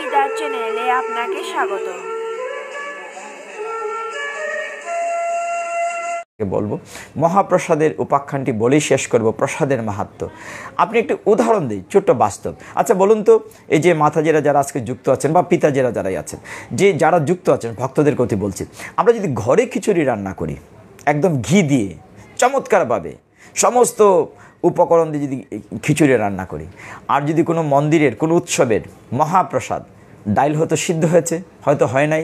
বিদার চ্যানেলে আপনাকে স্বাগত। বলবো মহাপ্রসাদের উপাখ্যানটি বলেই শেষ করব। প্রসাদের মাহাত্ম্য আপনি একটি উদাহরণ দিই, ছোট্ট বাস্তব। আচ্ছা বলুন তো, এই যে মাতাজিরা যারা আজকে যুক্ত আছেন বা পিতাজিরা যারাই আছেন, যে যারা যুক্ত আছেন ভক্তদের কথা বলছি, আমরা যদি ঘরে খিচুড়ি রান্না করি একদম ঘি দিয়ে চমৎকারভাবে সমস্ত উপকরণ দিয়ে যদি খিচুড়ি রান্না করি, আর যদি কোনো মন্দিরের কোনো উৎসবের মহাপ্রসাদ ডাইল হয়তো সিদ্ধ হয়েছে, হয়তো হয় নাই,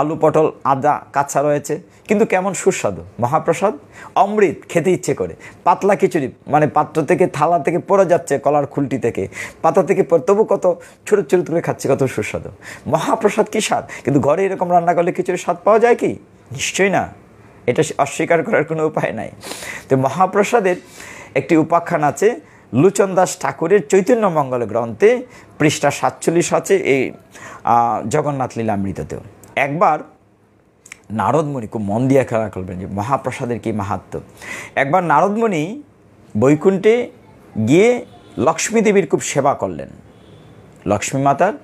আলু পটল আদা কাঁচা রয়েছে, কিন্তু কেমন সুস্বাদু মহাপ্রসাদ, অমৃত, খেতে ইচ্ছে করে। পাতলা খিচুড়ি মানে পাত্র থেকে থালা থেকে পড়ে যাচ্ছে, কলার খুলটি থেকে পাতা থেকে তবু কত ছোটো ছোটো করে খাচ্ছে, কত সুস্বাদু মহাপ্রসাদ, কী স্বাদ। কিন্তু ঘরে এরকম রান্না করলে খিচুড়ির স্বাদ পাওয়া যায় কি? নিশ্চয়ই না, এটা অস্বীকার করার কোনো উপায় নাই। তো মহাপ্রসাদের একটি উপাখ্যান আছে লোচন দাস ঠাকুরের চৈতন্য মঙ্গল গ্রন্থে, পৃষ্ঠা 47 আছে এই জগন্নাথ লীলামৃততেও। একবার নারদমণি, খুব মন দিয়ে খেলা করবেন যে মহাপ্রসাদের কী মাহাত্ম্য। একবার নারদমণি বৈকুণ্ঠে গিয়ে লক্ষ্মী দেবীর খুব সেবা করলেন, লক্ষ্মী মাতার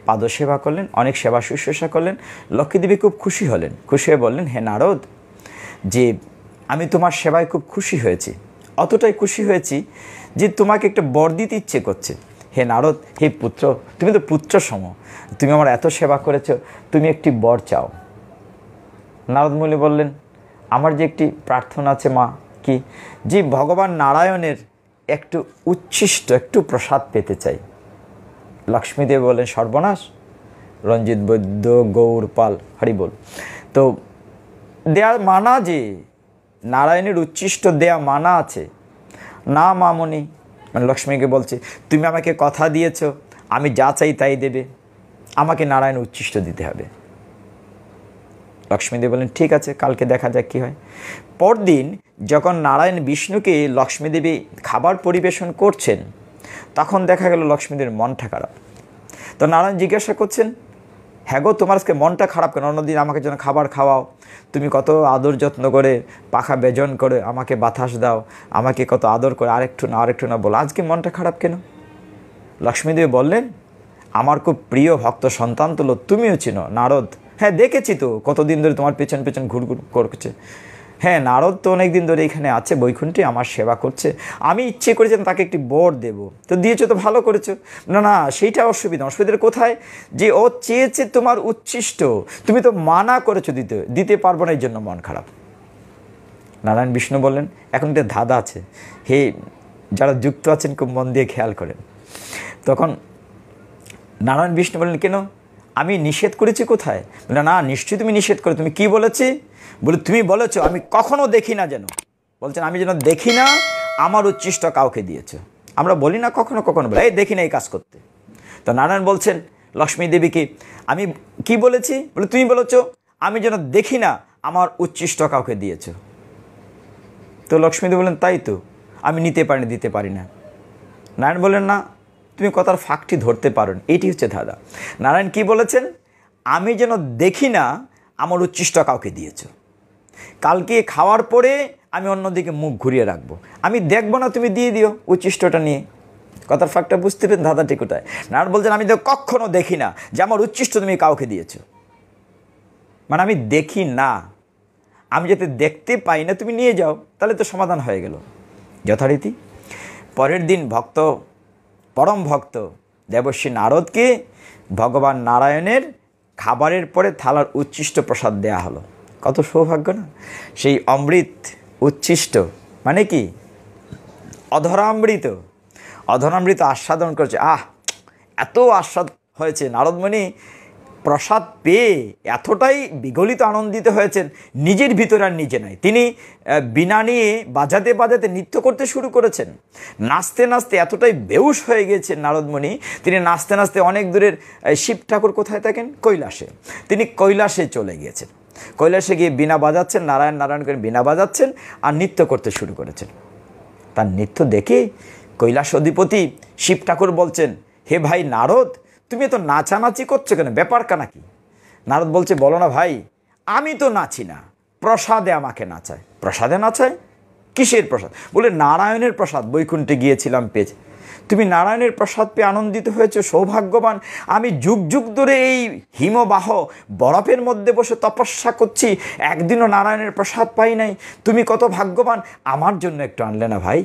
পাদসেবা করলেন, অনেক সেবা শুশ্রূষা করলেন। লক্ষ্মী দেবী খুব খুশি হলেন, খুশি হয়ে বললেন, হে নারদ, যে আমি তোমার সেবায় খুব খুশি হয়েছি, অতটাই খুশি হয়েছি যে তোমাকে একটা বর দিতে ইচ্ছে করছে। হে নারদ, হে পুত্র, তুমি তো পুত্র সম, তুমি আমার এত সেবা করেছো, তুমি একটি বর চাও। নারদমুনি বললেন, আমার যে একটি প্রার্থনা আছে মা, কি? যে ভগবান নারায়ণের একটু উচ্ছিষ্ট একটু প্রসাদ পেতে চাই। লক্ষ্মীদেব বললেন, সর্বনাশ, রঞ্জিত বৈদ্য গৌর পাল হরি বল, তো দেয়া মানা, যে নারায়ণের উচ্ছিষ্ট দেয়া মানা আছে না মামনি। মানে লক্ষ্মীকে বলছে, তুমি আমাকে কথা দিয়েছ, আমি যা চাই তাই দেবে, আমাকে নারায়ণ উচ্ছিষ্ট দিতে হবে। লক্ষ্মীদেব বলেন, ঠিক আছে, কালকে দেখা যাক কী হয়। পরদিন যখন নারায়ণ বিষ্ণুকে লক্ষ্মীদেবী খাবার পরিবেশন করছেন, তখন দেখা গেল লক্ষ্মীদেবীর মনটা খারাপ। তো নারায়ণ জিজ্ঞাসা করছেন, হ্যাঁ গো, তোমার আজকে মনটা খারাপ কেন? অন্যদিন আমাকে যেন খাবার খাওয়াও, তুমি কত আদর যত্ন করে পাখা বেজন করে আমাকে বাতাস দাও, আমাকে কত আদর করে, আরেকটু না আরেকটু না বলো, আজকে মনটা খারাপ কেন? লক্ষ্মীদেবী বললেন, আমার খুব প্রিয় ভক্ত সন্তান তুলো তুমিও চিনো নারদ। হ্যাঁ দেখেছি তো, কতদিন ধরে তোমার পেছন পেছন ঘুরঘুর করছে। হ্যাঁ, নারদ তো অনেক দিন ধরে এখানে আছে বৈকুণ্ঠে, আমার সেবা করছে, আমি ইচ্ছে করেছিলাম তাকে একটি বর দেব, তো দিয়েছো তো ভালো করেছো। না না, সেইটা অসুবিধা। অসুবিধার কোথায়? যে ও চেয়েছে তোমার উচ্ছিষ্ট, তুমি তো মানা করেছো দিতে পারবো না, এই জন্য মন খারাপ। নারায়ণ বিষ্ণু বললেন, এখন একটা ধাঁধা আছে, হে যারা যুক্ত আছেন খুব মন দিয়ে খেয়াল করেন। তখন নারায়ণ বিষ্ণু বললেন, কেন, আমি নিষেধ করেছি কোথায়? বলে, না নিশ্চয়ই তুমি নিষেধ করে, তুমি কি বলেছি? বলে, তুমি বলেছো আমি কখনো দেখি না যেন, বলছেন আমি যেন দেখি না আমার উচ্ছিষ্ট কাউকে দিয়েছো। আমরা বলি না কখনো কখনো, বলে এই দেখি না এই কাজ করতে। তো নারায়ণ বলছেন লক্ষ্মী দেবীকে, আমি কি বলেছি? বলে, তুমি বলেছো আমি যেন দেখি না আমার উচ্ছিষ্ট কাউকে দিয়েছো। তো লক্ষ্মীদেবী বললেন, তাই তো, আমি দিতে পারি না। নারায়ণ বললেন, না, তুমি কথার ফাঁকটি ধরতে পারো না, এটি হচ্ছে ধাঁধা। নারায়ণ কি বলেছেন? আমি যেন দেখি না আমার উচ্ছিষ্ট কাউকে দিয়েছো, কালকে খাওয়ার পরে আমি অন্যদিকে মুখ ঘুরিয়ে রাখবো, আমি দেখবো না, তুমি দিয়ে দিও উচ্ছিষ্টটা নিয়ে। কথার ফাঁকটা বুঝতে পেরেন, ধাঁধাটি কোথায়? নারায়ণ বলছেন, আমি তো কখনো দেখি না যে আমার উচ্ছিষ্ট তুমি কাউকে দিয়েছো, মানে আমি দেখি না, আমি যাতে দেখতে পাই না, তুমি নিয়ে যাও, তাহলে তো সমাধান হয়ে গেল। যথারীতি পরের দিন পরম ভক্ত দেবর্ষী নারদকে ভগবান নারায়ণের খাবারের পরে থালার উচ্ছিষ্ট প্রসাদ দেয়া হলো। কত সৌভাগ্য না! সেই অমৃত উচ্ছিষ্ট মানে কি? অধরামৃত আস্বাদন করছে। এত আস্বাদ হয়েছে, নারদমণি প্রসাদ পেয়ে এতটাই বিগলিত আনন্দিত হয়েছেন, নিজের ভিতরে আর নিজে নাই। তিনি বীণা নিয়ে বাজাতে বাজাতে নৃত্য করতে শুরু করেছেন। নাচতে নাচতে এতটাই বেহুশ হয়ে গিয়েছেন নারদমণি, তিনি নাচতে নাচতে অনেক দূরের শিব ঠাকুর কোথায় থাকেন? কৈলাসে। তিনি কৈলাসে চলে গিয়েছেন। কৈলাসে গিয়ে বীণা বাজাচ্ছেন, নারায়ণ নারায়ণ করে বীণা বাজাচ্ছেন আর নৃত্য করতে শুরু করেছেন। তার নৃত্য দেখে কৈলাস অধিপতি শিব ঠাকুর বলছেন, হে ভাই নারদ, তুমি তো নাচানাচি করছো কেন, ব্যাপারটা নাকি? নারদ বলছে, বলো না ভাই, আমি তো নাচি না, প্রসাদে আমাকে নাচায়। প্রসাদে নাচায়? কিসের প্রসাদ? বলে, নারায়ণের প্রসাদ, বৈকুণ্ঠে গিয়েছিলাম পেয়েছি। তুমি নারায়ণের প্রসাদ পেয়ে আনন্দিত হয়েছ, সৌভাগ্যবান। আমি যুগ যুগ ধরে এই হিমবাহ বরফের মধ্যে বসে তপস্যা করছি, একদিনও নারায়ণের প্রসাদ পাই নাই। তুমি কত ভাগ্যবান, আমার জন্য একটু আনলে না ভাই?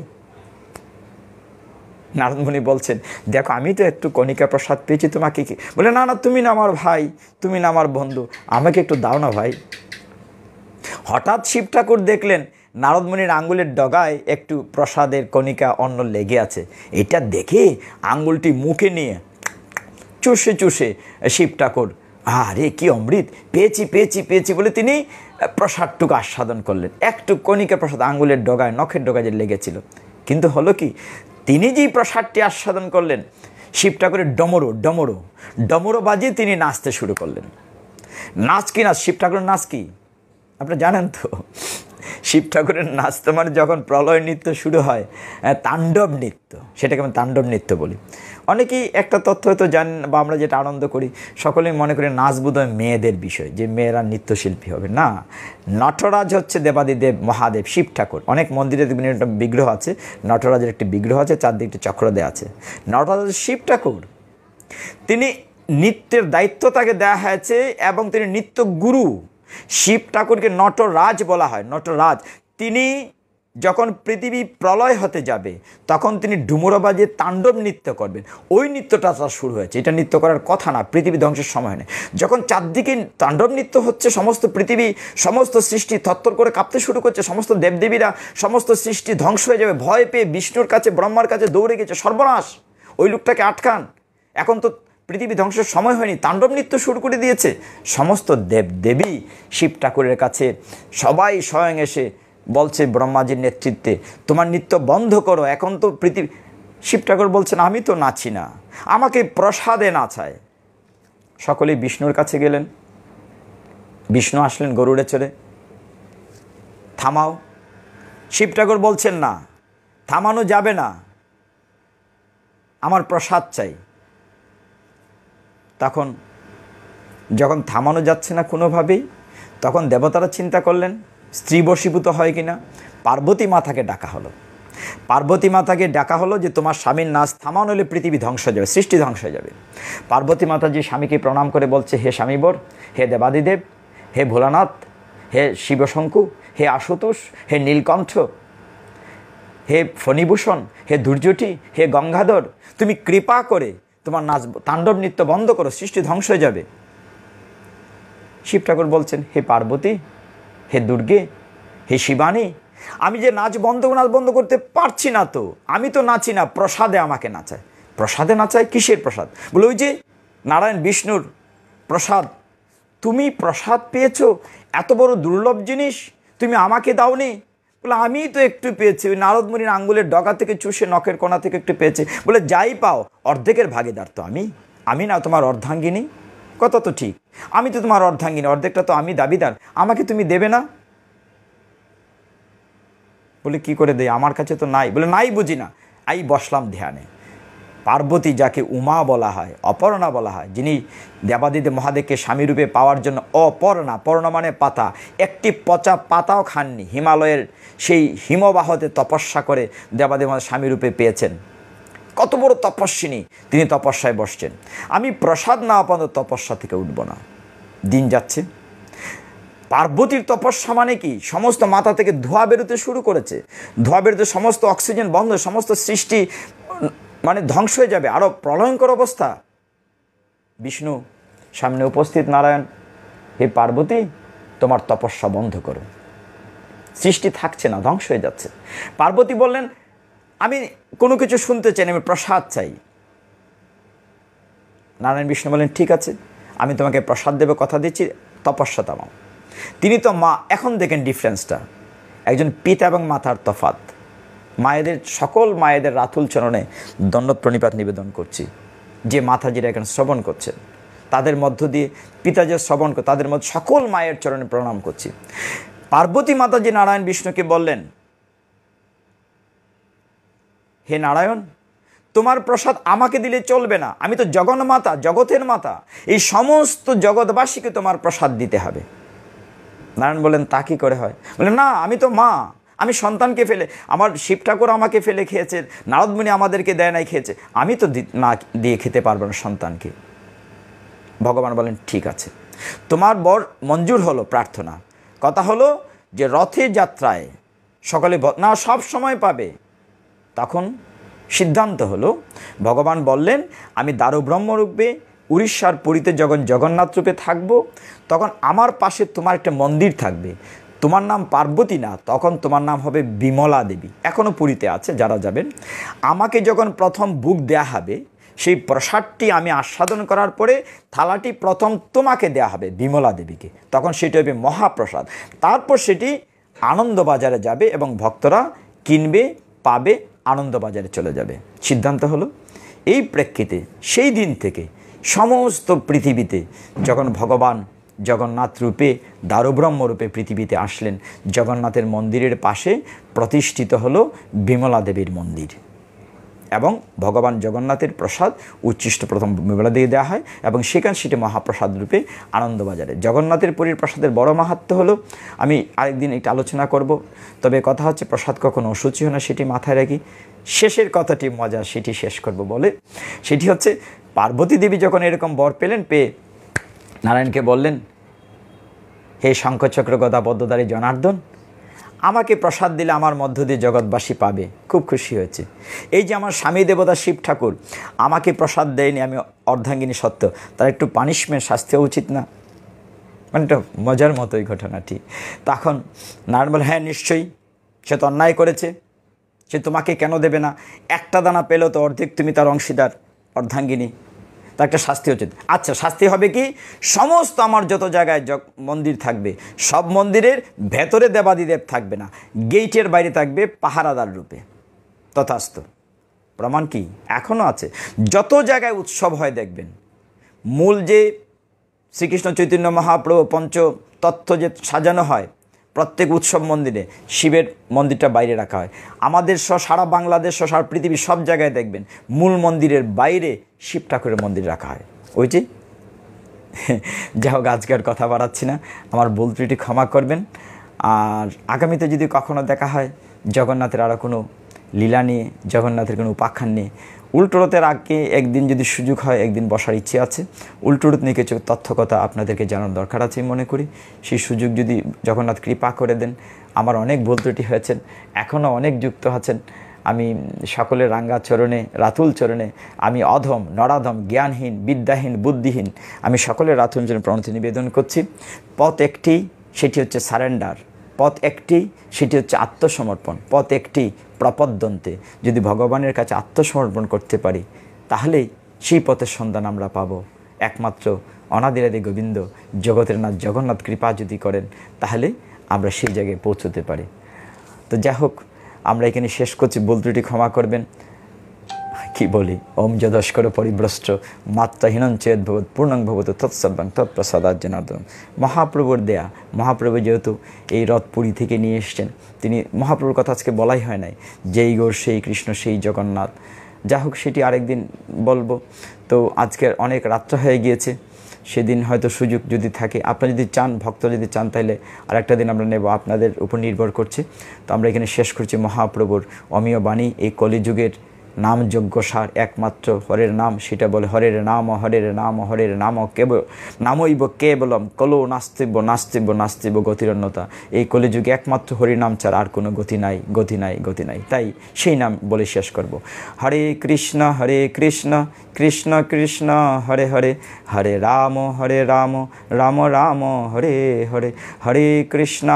নারদ মুনি বলছেন, দেখো আমি তো একটু কণিকা প্রসাদ পেয়েছি, তোমাকে কি? বলে, না না, তুমি না আমার ভাই, তুমি না আমার বন্ধু, আমাকে একটু দাও না ভাই। হঠাৎ শিব ঠাকুর দেখলেন নারদ মুনির আঙ্গুলের ডগায় একটু প্রসাদের কণিকা অন্ন লেগে আছে। এটা দেখে আঙ্গুলটি মুখে নিয়ে চুষে চুষে শিব ঠাকুর, আরে কি অমৃত, পেয়েছি পেয়েছি পেয়েছি বলে তিনি প্রসাদটুকু আস্বাদন করলেন। একটু কণিকা প্রসাদ আঙ্গুলের ডগায়, নখের ডগায় যে লেগেছিল। কিন্তু হলো কি, তিনি যেই প্রসাদটি আস্বাদন করলেন, শিব ঠাকুরের ডমরু ডমরু ডমরু বাজিয়ে তিনি নাচতে শুরু করলেন। নাচ কি নাচ, শিব ঠাকুরের নাচ কি আপনারা জানেন তো? শিব ঠাকুরের নাচ তো মানে যখন প্রলয় নৃত্য শুরু হয়, তাণ্ডব নৃত্য, সেটাকে আমি তাণ্ডব নৃত্য বলি। অনেকেই একটা তথ্য হয়তো জানেন, বা আমরা যেটা আনন্দ করি, সকলেই মনে করি নাচ বোধহয় মেয়েদের বিষয়, যে মেয়েরা নৃত্যশিল্পী হবে। না, নটরাজ হচ্ছে দেবাদিদেব মহাদেব শিব ঠাকুর। অনেক মন্দিরে দেখবেন একটা বিগ্রহ আছে, নটরাজের একটি বিগ্রহ আছে, চারদিকে একটি চক্র দেওয়া আছে। নটরাজ শিব ঠাকুর, তিনি নৃত্যের দায়িত্ব তাকে দেওয়া হয়েছে এবং তিনি নৃত্য গুরু। শিব ঠাকুরকে নটরাজ বলা হয়, নটরাজ। তিনি যখন পৃথিবী প্রলয় হতে যাবে তখন তিনি ডুমুরা বাজিয়ে তাণ্ডব নৃত্য করবেন। ওই নৃত্যটা তার শুরু হয়েছে, এটা নৃত্য করার কথা না, পৃথিবী ধ্বংসের সময় নেই। যখন চারদিকে তাণ্ডব নৃত্য হচ্ছে, সমস্ত পৃথিবী, সমস্ত সৃষ্টি থরথর করে কাঁপতে শুরু করছে, সমস্ত দেবদেবীরা, সমস্ত সৃষ্টি ধ্বংস হয়ে যাবে, ভয় পেয়ে বিষ্ণুর কাছে, ব্রহ্মার কাছে দৌড়ে গেছে, সর্বনাশ, ওই লোকটাকে আটকান, এখন তো পৃথিবী ধ্বংসের সময় হয়নি, তাণ্ডব নৃত্য শুরু করে দিয়েছে। সমস্ত দেবদেবী শিব ঠাকুরের কাছে সবাই স্বয়ং এসে বলছে ব্রহ্মাজির নেতৃত্বে, তোমার নৃত্য বন্ধ করো, এখন তো পৃথিবী। শিব ঠাকুর বলছেন, আমি তো নাচি না, আমাকে প্রসাদে নাচায়। সকলেই বিষ্ণুর কাছে গেলেন। বিষ্ণু আসলেন গরুড়ে চড়ে, থামাও। শিব ঠাকুর বলছেন, না, থামানো যাবে না, আমার প্রসাদ চাই। তখন যখন থামানো যাচ্ছে না কোনোভাবেই, তখন দেবতারা চিন্তা করলেন স্ত্রী বশীভূত হয় কিনা। পার্বতী মাতাকে ডাকা হলো। পার্বতী মাতাকে ডাকা হলো যে তোমার স্বামীর নাচ থামানো হলে পৃথিবী ধ্বংস হয়ে যাবে, সৃষ্টি ধ্বংস হয়ে যাবে। পার্বতী মাতা যে স্বামীকে প্রণাম করে বলছে, হে স্বামীবর, হে দেবাদিদেব, হে ভোলানাথ, হে শিবশঙ্কু, হে আশুতোষ, হে নীলকণ্ঠ, হে ফণিভূষণ, হে দুর্যটি, হে গঙ্গাধর, তুমি কৃপা করে তোমার নাচ তাণ্ডব নৃত্য বন্ধ করো, সৃষ্টি ধ্বংস হয়ে যাবে। শিব ঠাকুর বলছেন, হে পার্বতী, হে দুর্গে, হে শিবানী, আমি যে নাচ বন্ধ করতে পারছি না, তো আমি তো নাচি না, প্রসাদে আমাকে নাচায়। প্রসাদে নাচায়? কিসের প্রসাদ? বলে, ওই যে নারায়ণ বিষ্ণুর প্রসাদ। তুমি প্রসাদ পেয়েছো, এত বড় দুর্লভ জিনিস, তুমি আমাকে দাওনি? বলে, আমি তো একটু পেয়েছি, ওই নারদ মুনির আঙ্গুলের ডগা থেকে চুষে নখের কোণা থেকে একটু পেয়েছি। বলে, যাই পাও অর্ধেকের ভাগিদার তো আমি না তোমার অর্ধাঙ্গিনী? কথা তো ঠিক, আমি তো তোমার অর্ধাঙ্গিনী, অর্ধেকটা তো আমি দাবিদার, আমাকে তুমি দেবে না? বলে, কি করে দেয়, আমার কাছে তো নাই। বলে, নাই বুঝি না, বসলাম ধ্যানে। পার্বতী, যাকে উমা বলা হয়, অপর্ণা বলা হয়, যিনি দেবাদিদেব মহাদেবকে স্বামীরূপে পাওয়ার জন্য অপর্ণা, পর্ণা মানে পাতা, একটি পচা পাতাও খাননি, হিমালয়ের সেই হিমবাহতে তপস্যা করে দেবাদেব স্বামীরূপে পেয়েছেন। কত বড় তপস্বিনী, তিনি তপস্যায় বসছেন। আমি প্রসাদ না পর্যন্ত তপস্যা থেকে উঠব না। দিন যাচ্ছে, পার্বতীর তপস্যা মানে কি, সমস্ত মাথা থেকে ধোঁয়া বেরোতে শুরু করেছে, ধোঁয়া বেরোতে সমস্ত অক্সিজেন বন্ধ, সমস্ত সৃষ্টি মানে ধ্বংস হয়ে যাবে, আরও প্রলয়ঙ্কর অবস্থা। বিষ্ণু সামনে উপস্থিত, নারায়ণ, হে পার্বতী, তোমার তপস্যা বন্ধ করো, সৃষ্টি থাকছে না, ধ্বংস হয়ে যাচ্ছে। পার্বতী বললেন, আমি কোনো কিছু শুনতে চাই না, আমি প্রসাদ চাই। নারায়ণ বিষ্ণু বললেন, ঠিক আছে, আমি তোমাকে প্রসাদ দেবে, কথা দিচ্ছি, তপস্যা থামাও। তিনি তো মা। এখন দেখেন ডিফারেন্সটা, একজন পিতা এবং মাতার তফাৎ। মায়েদের, সকল মায়েদের রাতুল চরণে দণ্ডবত প্রণিপাত নিবেদন করছি, যে মাতাজিরা এখানে শ্রবণ করছেন, তাদের মধ্য দিয়ে পিতা যে শ্রবণ করে, তাদের মধ্যে সকল মায়ের চরণে প্রণাম করছি। পার্বতী মাতাজি নারায়ণ বিষ্ণুকে বললেন, হে নারায়ণ, তোমার প্রসাদ আমাকে দিলে চলবে না, আমি তো জগন্মাতা, জগতের মাতা, এই সমস্ত জগৎবাসীকে তোমার প্রসাদ দিতে হবে। নারায়ণ বললেন, তা কি করে হয়? বললেন, না, আমি তো মা, আমি সন্তানকে ফেলে, আমার শিব ঠাকুর আমাকে ফেলে খেয়েছে, নারদমুনি আমাদেরকে দেয় নাই খেয়েছে, আমি তো না দিয়ে খেতে পারবো না সন্তানকে। ভগবান বলেন ঠিক আছে, তোমার বর মঞ্জুর হলো প্রার্থনা। কথা হলো যে রথের যাত্রায় সকলে না সব সময় পাবে। তখন সিদ্ধান্ত হলো, ভগবান বললেন আমি দারুব্রহ্মরূপে উড়িষ্যার পুরীতে যখন জগন্নাথ রূপে থাকবো, তখন আমার পাশে তোমার একটা মন্দির থাকবে, তোমার নাম পার্বতী না, তখন তোমার নাম হবে বিমলা দেবী। এখনও পুরীতে আছে, যারা যাবেন। আমাকে যখন প্রথম বুক দেয়া হবে, সেই প্রসাদটি আমি আস্বাদন করার পরে থালাটি প্রথম তোমাকে দেয়া হবে, বিমলা দেবীকে, তখন সেটি হবে মহাপ্রসাদ। তারপর সেটি আনন্দবাজারে যাবে এবং ভক্তরা কিনবে, পাবে, আনন্দবাজারে চলে যাবে। সিদ্ধান্ত হলো এই প্রেক্ষিতে সেই দিন থেকে সমস্ত পৃথিবীতে যখন ভগবান জগন্নাথ রূপে দারুব্রহ্ম রূপে পৃথিবীতে আসলেন, জগন্নাথের মন্দিরের পাশে প্রতিষ্ঠিত হলো বিমলা দেবীর মন্দির এবং ভগবান জগন্নাথের প্রসাদ উচ্ছিষ্ট প্রথম বিমলা দিয়ে দেওয়া হয় এবং সেখানে সেটি মহাপ্রসাদ রূপে আনন্দবাজারে। জগন্নাথের পুরীর প্রসাদের বড় মাহাত্ম্য হলো, আমি আরেকদিন একটু আলোচনা করব, তবে কথা হচ্ছে প্রসাদ কখনো অসুচি হয় না, সেটি মাথায় রাখি। শেষের কথাটি মজা, সেটি শেষ করব বলে, সেটি হচ্ছে পার্বতী দেবী যখন এরকম বর পেলেন, পেয়ে নারায়ণকে বললেন, হে শঙ্খচক্র গদা পদ্মধারী জনার্দন, আমাকে প্রসাদ দিলে আমার মধ্য দিয়ে জগৎবাসী পাবে। খুব খুশি হয়েছে। এই যে আমার স্বামী দেবতা শিব ঠাকুর আমাকে প্রসাদ দেয়নি, আমি অর্ধাঙ্গিনী সত্য, তার একটু পানিশমেন্ট, শাস্তি উচিত না? মানে একটা মজার মতো এই ঘটনাটি। তখন নারায়ণ বলে, হ্যাঁ নিশ্চয়ই, সে তো অন্যায় করেছে, সে তোমাকে কেন দেবে না? একটা দানা পেলেও তো অর্ধেক তুমি তার অংশীদার, অর্ধাঙ্গিনী, তার একটা শাস্তি উচিত। আচ্ছা, শাস্তি হবে কি? সমস্ত আমার যত জায়গায় মন্দির থাকবে, সব মন্দিরের ভেতরে দেবাদিদেব থাকবে না, গেইটের বাইরে থাকবে পাহারাদার রূপে। তথাস্তু। প্রমাণ কি? এখনও আছে। যত জায়গায় উৎসব হয় দেখবেন, মূল যে শ্রীকৃষ্ণ চৈতন্য মহাপ্রভু পঞ্চ তত্ত্ব যে সাজানো হয় প্রত্যেক উৎসব মন্দিরে, শিবের মন্দিরটা বাইরে রাখা হয়। আমাদের সারা বাংলাদেশ সারা পৃথিবী সব জায়গায় দেখবেন মূল মন্দিরের বাইরে শিব ঠাকুরের মন্দির রাখা হয়। ওই যে যা হোক, আজকে আর কথা বাড়াচ্ছি না, আমার ভুল ত্রুটি ক্ষমা করবেন। আর আগামীতে যদি কখনো দেখা হয় জগন্নাথের আরও কোনো লীলা নিয়ে, জগন্নাথের কোনো উপাখ্যান নিয়ে, উল্টোরথের আগে একদিন যদি সুযোগ হয়, একদিন বসার ইচ্ছে আছে। উল্টোরথ নিয়ে কিছু তথ্যকথা আপনাদেরকে জানার দরকার আছে মনে করি। সেই সুযোগ যদি জগন্নাথ কৃপা করে দেন, আমার অনেক ভুল ত্রুটি হয়েছেন, এখনও অনেক যুক্ত আছেন, আমি সকলের রাঙ্গা চরণে, রাতুল চরণে, আমি অধম, নরাধম, জ্ঞানহীন, বিদ্যাহীন, বুদ্ধিহীন, আমি সকলের রাতুল চরণে প্রণতি নিবেদন করছি। পথ একটি, সেটি হচ্ছে সারেন্ডার। পথ একটি, সেটি হচ্ছে আত্মসমর্পণ। পথ একটি, প্রপদ্যন্তে। যদি ভগবানের কাছে আত্মসমর্পণ করতে পারি, তাহলেই সেই পথের সন্ধান আমরা পাব। একমাত্র অনাদিরাদি গোবিন্দ জগতের নাথ জগন্নাথ কৃপা যদি করেন, তাহলে আমরা সেই জায়গায় পৌঁছতে পারি। তো যাই হোক, আমরা এখানে শেষ করছি, ভুল ত্রুটি ক্ষমা করবেন। কি বলি, ওম যদস্কর পরিভ্রষ্ট মাত্রাহীনং চেদ ভবৎ পূর্ণং ভবত তৎসর্বাং তৎপ্রসাদাৎ জনার্দন। মহাপ্রভুর দেয়া, মহাপ্রভু যেহেতু এই রথ পুরী থেকে নিয়ে এসছেন, তিনি মহাপ্রভুর কথা আজকে বলাই হয় নাই, যেই গৌর সেই কৃষ্ণ সেই জগন্নাথ। যা হোক, সেটি আরেকদিন বলবো। তো আজকের অনেক রাত্র হয়ে গিয়েছে, সেদিন হয়তো সুযোগ যদি থাকে, আপনারা যদি চান, ভক্ত যদি চান, তাহলে আরেকটা দিন আমরা নেব, আপনাদের উপর নির্ভর করছে। তো আমরা এখানে শেষ করছি মহাপ্রভুর অমীয় বাণী। এই কলিযুগের নাম যজ্ঞ সার একমাত্র হরের নাম, সেটা বলে হরের নাম হরের নাম হরের নাম কেবল নামইব কেবলম কলো নাস্তিব্য নাস্তিব্য নাস্তিব্য গতিরণ্যতা। এই কলিযুগে একমাত্র হরিনাম ছাড়া আর কোনো গতি নাই, গতি নাই, গতি নাই। তাই সেই নাম বলে শেষ করব। হরে কৃষ্ণ কৃষ্ণ কৃষ্ণ হরে হরে, হরে রাম রাম রাম হরে হরে, হরে কৃষ্ণ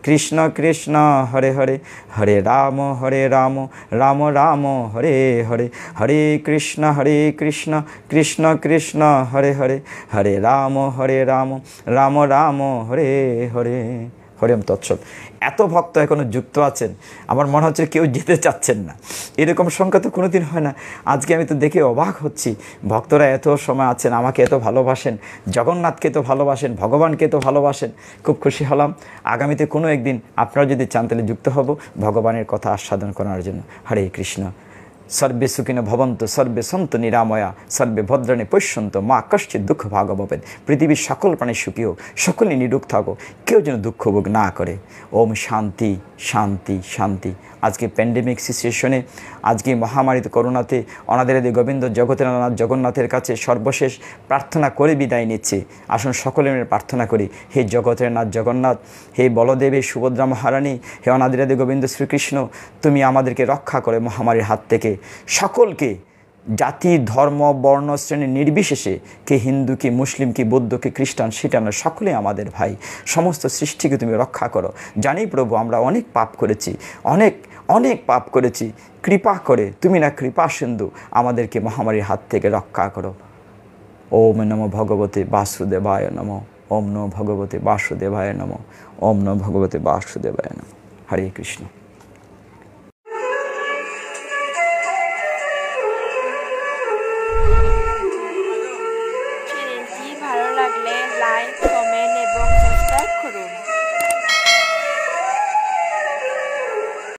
কৃষ্ণ কৃষ্ণ হরে হরে, হরে রাম রাম রাম হরে হরে, হরে কৃষ্ণ কৃষ্ণ কৃষ্ণ হরে হরে, হরে রাম রাম রাম হরে হরে। হরিম তৎসৎ। এত ভক্ত এখনও যুক্ত আছেন, আমার মনে হচ্ছে কেউ যেতে চাচ্ছেন না। এরকম সংখ্যা তো কোনোদিন হয় না। আজকে আমি তো দেখে অবাক হচ্ছি, ভক্তরা এত সময় আছেন, আমাকে এত ভালোবাসেন, জগন্নাথকে তো ভালোবাসেন, ভগবানকে তো ভালোবাসেন। খুব খুশি হলাম। আগামীতে কোনো একদিন আপনারা যদি চান, তাহলে যুক্ত হব ভগবানের কথা আস্বাদন করার জন্য। হরে কৃষ্ণ। সর্বে সুখিন ভবন্ত, সর্বে সন্ত নিরাময়া, সর্বে ভদ্রাণী পশ্যন্ত, মা কশ্চিৎ দুঃখ ভাগ ভবেদ। পৃথিবীর সকল প্রাণী সুখী হোক, সকলে নিরুখ থাকো, কেউ যেন দুঃখ ভোগ না করে। ওম শান্তি শান্তি শান্তি। আজকে প্যান্ডেমিক সিচুয়েশনে, আজকে মহামারীতে করোনাতে অনাদের গোবিন্দ জগতের নাথ জগন্নাথের কাছে সর্বশেষ প্রার্থনা করে বিদায় নিচ্ছে। আসুন সকলে মিলে প্রার্থনা করি। হে জগতের নাথ জগন্নাথ, হে বলদেব, হে সুভদ্রা মহারানী, হে অনাদিরাদি গোবিন্দ শ্রীকৃষ্ণ, তুমি আমাদেরকে রক্ষা করে মহামারীর হাত থেকে। সকলকে, জাতি ধর্ম বর্ণ শ্রেণী নির্বিশেষে, কে হিন্দু কি মুসলিম কি বৌদ্ধ কি খ্রিস্টান, সেটা আমরা সকলেই আমাদের ভাই। সমস্ত সৃষ্টিকে তুমি রক্ষা করো। জানি প্রভু আমরা অনেক পাপ করেছি, অনেক অনেক পাপ করেছি। কৃপা করে, তুমি না কৃপা সিন্ধু, আমাদেরকে মহামারীর হাত থেকে রক্ষা করো। ওম নমো ভগবতে বাসুদেবায় নমঃ। ওম নমো ভগবতে বাসুদেবায় নমঃ। ওম নমো ভগবতে বাসুদেবায় নমঃ। হরে কৃষ্ণ।